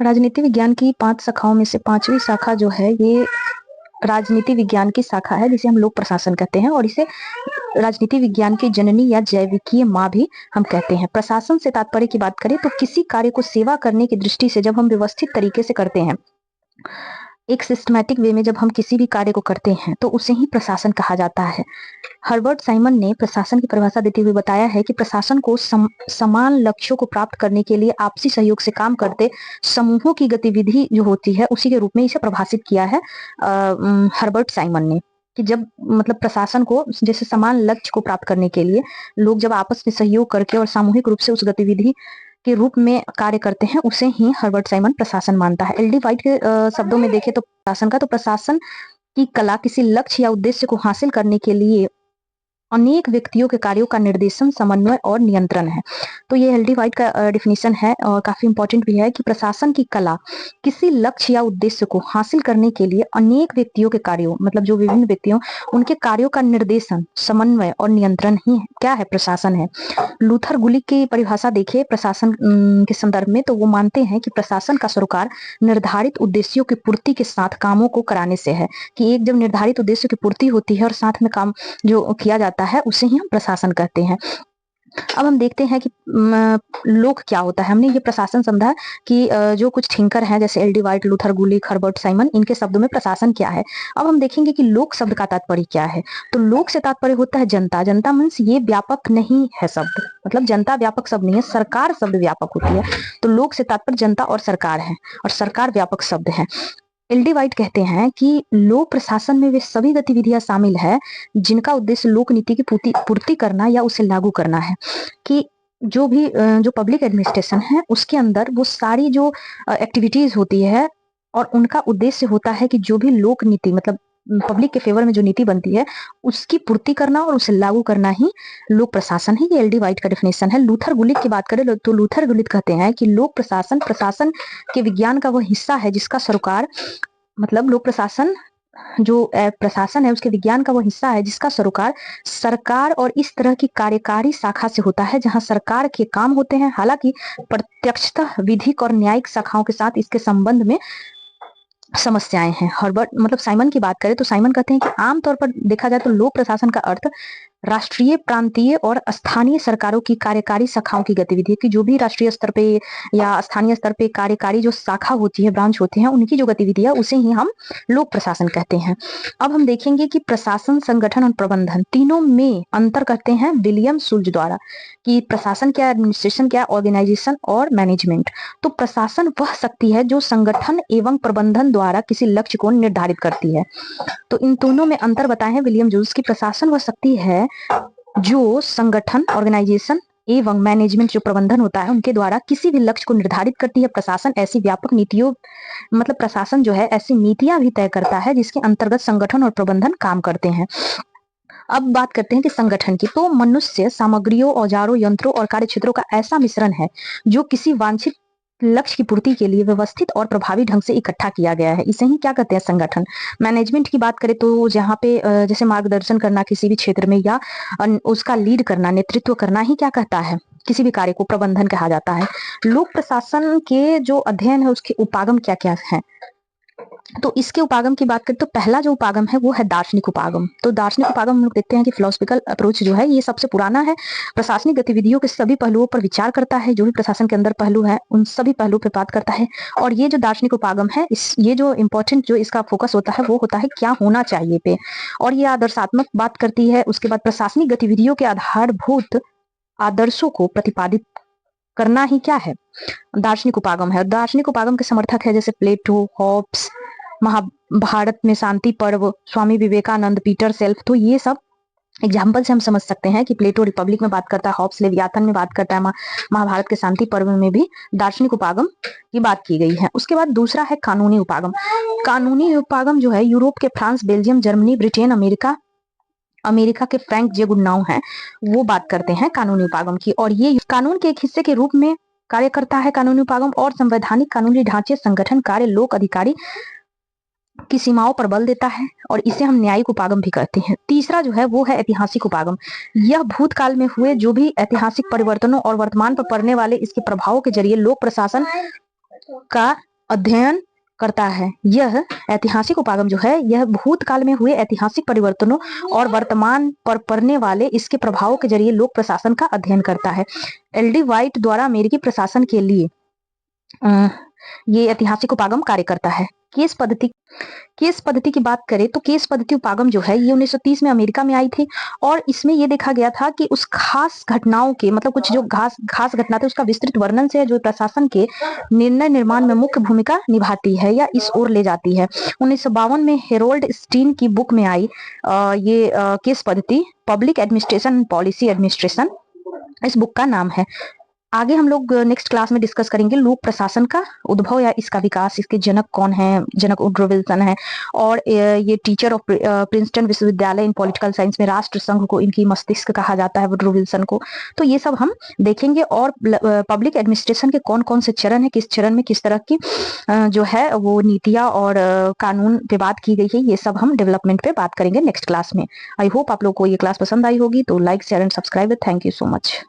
राजनीति विज्ञान की 5 शाखाओं में से 5वीं शाखा जो है ये राजनीति विज्ञान की शाखा है, जिसे हम लोक प्रशासन कहते हैं, और इसे राजनीति विज्ञान की जननी या जैविकीय माँ भी हम कहते हैं। प्रशासन से तात्पर्य की बात करें तो किसी कार्य को सेवा करने की दृष्टि से जब हम व्यवस्थित तरीके से करते हैं, एक सिस्टमैटिक वे में जब हम किसी भी कार्य को करते हैं तो उसे ही प्रशासन कहा जाता है। हर्बर्ट साइमन ने प्रशासन की परिभाषा देते हुए बताया है कि प्रशासन को समान लक्ष्यों को प्राप्त करने के लिए आपसी सहयोग से काम करते समूहों की गतिविधि जो होती है उसी के रूप में इसे परिभाषित किया है हर्बर्ट साइमन ने, कि जब मतलब प्रशासन को जैसे समान लक्ष्य को प्राप्त करने के लिए लोग जब आपस में सहयोग करके और सामूहिक रूप से उस गतिविधि के रूप में कार्य करते हैं उसे ही हर्बर्ट साइमन प्रशासन मानता है। एल डी वाइट के शब्दों में देखें तो प्रशासन की कला किसी लक्ष्य या उद्देश्य को हासिल करने के लिए अनेक व्यक्तियों के कार्यों का निर्देशन, समन्वय और नियंत्रण है। तो ये एल डी वाइट का डिफिनीशन है और काफी इंपॉर्टेंट भी है कि प्रशासन की कला किसी लक्ष्य या उद्देश्य को हासिल करने के लिए अनेक व्यक्तियों के कार्यों, मतलब जो विभिन्न व्यक्तियों उनके कार्यों का निर्देशन, समन्वय और नियंत्रण ही क्या है, प्रशासन है। लूथर गुलिक की परिभाषा देखिए प्रशासन के संदर्भ में, तो वो मानते हैं कि प्रशासन का सरोकार निर्धारित उद्देश्यों की पूर्ति के साथ कामों को कराने से है, कि एक जब निर्धारित उद्देश्य की पूर्ति होती है और साथ में काम जो किया जाता है उसे ही हम प्रशासन कहते हैं। अब हम देखते हैं कि लोक क्या होता है। हमने ये प्रशासन समझा कि जो कुछ थिंकर हैं जैसे एल डी वाइट, लूथर गुलिक, हर्बर्ट साइमन, इनके शब्दों में प्रशासन क्या है। अब हम देखेंगे कि लोक शब्द का तात्पर्य क्या है। तो लोक से तात्पर्य होता है जनता। जनता मीन्स ये व्यापक नहीं है शब्द, मतलब जनता व्यापक शब्द नहीं है, सरकार शब्द व्यापक होती है। तो लोक से तात्पर्य जनता और सरकार है, और सरकार व्यापक शब्द है। एल डी वाइट कहते हैं कि लोक प्रशासन में वे सभी गतिविधियां शामिल है जिनका उद्देश्य लोक नीति की पूर्ति करना या उसे लागू करना है, कि जो भी जो पब्लिक एडमिनिस्ट्रेशन है उसके अंदर वो सारी जो एक्टिविटीज होती है और उनका उद्देश्य होता है कि जो भी लोक नीति मतलब पब्लिक के फेवर में जो नीति बनती है उसकी पूर्ति करना और उसे लागू करना ही लोक प्रशासन है। ये एल डी वाइट का डेफिनेशन है। लूथर गुलिक की बात करें तो लूथर गुलिक कहते हैं कि लोक प्रशासन प्रशासन के विज्ञान का वह हिस्सा है जिसका सरोकार, मतलब लोक प्रशासन जो प्रशासन है उसके विज्ञान का वो हिस्सा है जिसका सरोकार सरकार और इस तरह की कार्यकारी शाखा से होता है जहां सरकार के काम होते हैं। हालांकि प्रत्यक्षतः विधिक और न्यायिक शाखाओं के साथ इसके संबंध में समस्याएं हैं। हर्बर्ट मतलब साइमन की बात करें तो साइमन कहते हैं कि आमतौर पर देखा जाए तो लोक प्रशासन का अर्थ राष्ट्रीय, प्रांतीय और स्थानीय सरकारों की कार्यकारी शाखाओं की गतिविधि, की जो भी राष्ट्रीय स्तर पे या स्थानीय स्तर पे कार्यकारी जो शाखा होती है, ब्रांच होती है, उनकी जो गतिविधियां उसे ही हम लोक प्रशासन कहते हैं। अब हम देखेंगे कि प्रशासन, संगठन और प्रबंधन तीनों में अंतर करते हैं विलियम सुल्ज द्वारा, कि प्रशासन क्या, एडमिनिस्ट्रेशन क्या, ऑर्गेनाइजेशन और मैनेजमेंट। तो प्रशासन वह शक्ति है जो संगठन एवं प्रबंधन द्वारा किसी लक्ष्य को निर्धारित करती है। तो इन दोनों में अंतर बताए हैं विलियम जूल्स की। प्रशासन वह शक्ति है जो संगठन, ऑर्गेनाइजेशन एवं मैनेजमेंट जो प्रबंधन होता है उनके द्वारा किसी भी लक्ष्य को निर्धारित करती है। प्रशासन ऐसी व्यापक नीतियों, मतलब प्रशासन जो है ऐसी नीतियां भी तय करता है जिसके अंतर्गत संगठन और प्रबंधन काम करते हैं। अब बात करते हैं कि संगठन की, तो मनुष्य सामग्रियों, औजारों, यंत्रों और कार्यक्षेत्रों का ऐसा मिश्रण है जो किसी वांछित लक्ष्य की पूर्ति के लिए व्यवस्थित और प्रभावी ढंग से इकट्ठा किया गया है, इसे ही क्या कहते हैं, संगठन। मैनेजमेंट की बात करें तो जहाँ पे जैसे मार्गदर्शन करना किसी भी क्षेत्र में या उसका लीड करना, नेतृत्व करना ही क्या कहता है, किसी भी कार्य को प्रबंधन कहा जाता है। लोक प्रशासन के जो अध्ययन है उसके उपागम क्या क्या है, तो इसके उपागम की बात करें तो पहला जो उपागम है वो है दार्शनिक उपागम। तो दार्शनिक उपागम हम लोग देखते हैं कि फिलोसफिकल अप्रोच जो है ये सबसे पुराना है, प्रशासनिक गतिविधियों के सभी पहलुओं पर विचार करता है, जो भी प्रशासन के अंदर पहलू है उन सभी पहलुओं पर बात करता है। और ये जो दार्शनिक उपागम है ये जो इम्पोर्टेंट जो इसका फोकस होता है वो होता है क्या होना चाहिए पे, और ये आदर्शात्मक बात करती है। उसके बाद प्रशासनिक गतिविधियों के आधारभूत आदर्शों को प्रतिपादित करना ही क्या है, दार्शनिक उपागम है। दार्शनिक उपागम के समर्थक है जैसे प्लेटो, हॉब्स, महाभारत में शांति पर्व, स्वामी विवेकानंद, पीटर सेल्फ। तो ये सब एग्जाम्पल से हम समझ सकते हैं कि प्लेटो रिपब्लिक में बात करता है, हॉब्स लेवियाथन में बात करता है, महाभारत के शांति पर्व में भी दार्शनिक उपागम की बात की गई है। उसके बाद दूसरा है कानूनी उपागम। कानूनी उपागम जो है यूरोप के France, Belgium, Germany, Britain, America के फ्रैंक जे गुडनाउ हैं, वो बात करते हैं कानूनी उपागम की, और ये कानून के एक हिस्से के रूप में कार्य करता है कानूनी उपागम। और संवैधानिक कानूनी ढांचे, संगठन, कार्य, लोक अधिकारी की सीमाओं पर बल देता है, और इसे हम न्यायिक उपागम भी कहते हैं। तीसरा जो है वो है ऐतिहासिक उपागम। यह भूतकाल में हुए जो भी ऐतिहासिक परिवर्तनों और वर्तमान पर पड़ने वाले इसके प्रभावों के जरिए लोक प्रशासन का अध्ययन करता है। यह ऐतिहासिक उपागम जो है यह भूतकाल में हुए ऐतिहासिक परिवर्तनों और वर्तमान पर पड़ने वाले इसके प्रभावों के जरिए लोक प्रशासन का अध्ययन करता है। एल.डी. वाइट द्वारा अमेरिकी प्रशासन के लिए ये ऐतिहासिक उपागम कार्य करता है। केस पद्धति की बात करें तो केस पद्धति उपागम जो है ये 1930 में अमेरिका में आई थी और इसमें ये देखा गया था कि उस खास घटनाओं के मतलब कुछ जो खास घटना थी उसका विस्तृत वर्णन से जो प्रशासन के निर्णय निर्माण में मुख्य भूमिका निभाती है या इस ओर ले जाती है। 1952 में हेरोल्ड स्टीन की बुक में आई ये केस पद्धति पब्लिक एडमिनिस्ट्रेशन पॉलिसी एडमिनिस्ट्रेशन इस बुक का नाम है। आगे हम लोग नेक्स्ट क्लास में डिस्कस करेंगे लोक प्रशासन का उद्भव या इसका विकास, इसके जनक कौन है, जनक वुडरो विल्सन है और ये टीचर ऑफ प्रिंसटन विश्वविद्यालय इन पॉलिटिकल साइंस में राष्ट्र संघ को इनकी मस्तिष्क कहा जाता है वुडरो विल्सन को। तो ये सब हम देखेंगे और पब्लिक एडमिनिस्ट्रेशन के कौन कौन से चरण है, किस चरण में किस तरह की जो है वो नीतियां और कानून पे बात की गई है, ये सब हम डेवलपमेंट पे बात करेंगे नेक्स्ट क्लास में। आई होप आप लोग को ये क्लास पसंद आई होगी, तो like share and subscribe. Thank you so much.